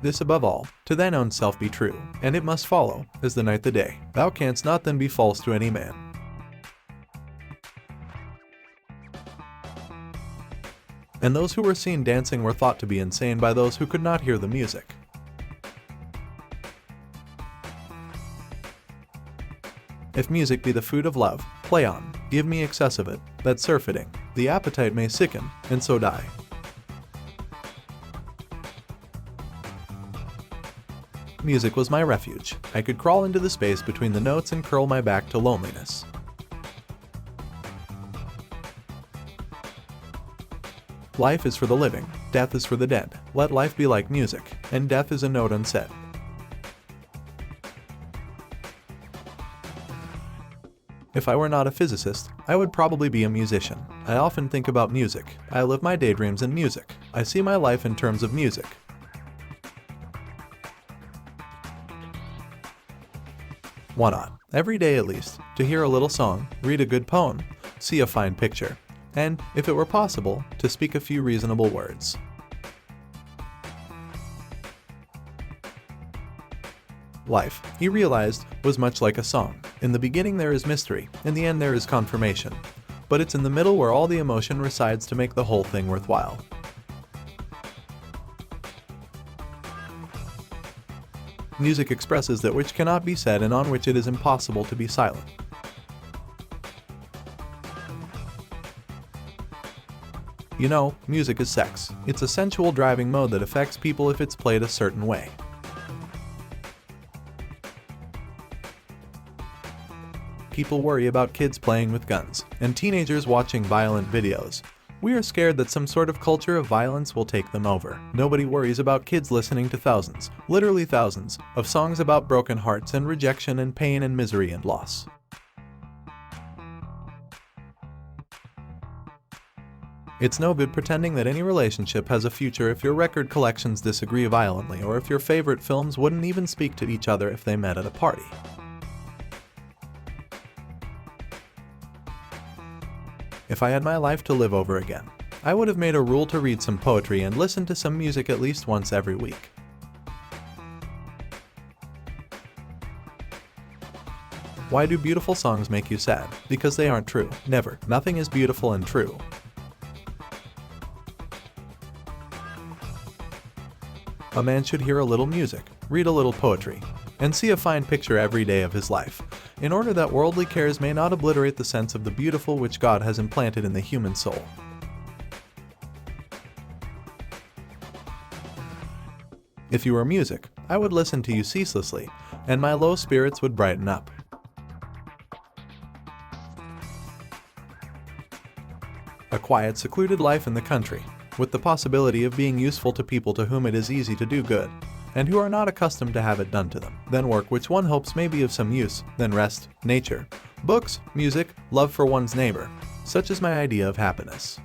This above all, to thine own self be true, and it must follow, as the night the day. Thou canst not then be false to any man. And those who were seen dancing were thought to be insane by those who could not hear the music. If music be the food of love, play on, give me excess of it, that surfeiting, the appetite may sicken, and so die. Music was my refuge. I could crawl into the space between the notes and curl my back to loneliness. Life is for the living, death is for the dead. Let life be like music, and death is a note unsaid. If I were not a physicist, I would probably be a musician. I often think about music. I live my daydreams in music. I see my life in terms of music. Why not, every day at least, to hear a little song, read a good poem, see a fine picture, and, if it were possible, to speak a few reasonable words. Life, he realized, was much like a song. In the beginning there is mystery, in the end there is confirmation. But it's in the middle where all the emotion resides to make the whole thing worthwhile. Music expresses that which cannot be said and on which it is impossible to be silent. You know, music is sex. It's a sensual driving mode that affects people if it's played a certain way. People worry about kids playing with guns, and teenagers watching violent videos. We are scared that some sort of culture of violence will take them over. Nobody worries about kids listening to thousands, literally thousands, of songs about broken hearts and rejection and pain and misery and loss. It's no good pretending that any relationship has a future if your record collections disagree violently, or if your favorite films wouldn't even speak to each other if they met at a party. If I had my life to live over again, I would have made a rule to read some poetry and listen to some music at least once every week. Why do beautiful songs make you sad? Because they aren't true. Never. Nothing is beautiful and true. A man should hear a little music, read a little poetry, and see a fine picture every day of his life, in order that worldly cares may not obliterate the sense of the beautiful which God has implanted in the human soul. If you were music, I would listen to you ceaselessly, and my low spirits would brighten up. A quiet, secluded life in the country, with the possibility of being useful to people to whom it is easy to do good, and who are not accustomed to have it done to them. Then work which one hopes may be of some use, then rest, nature, books, music, love for one's neighbor. Such is my idea of happiness.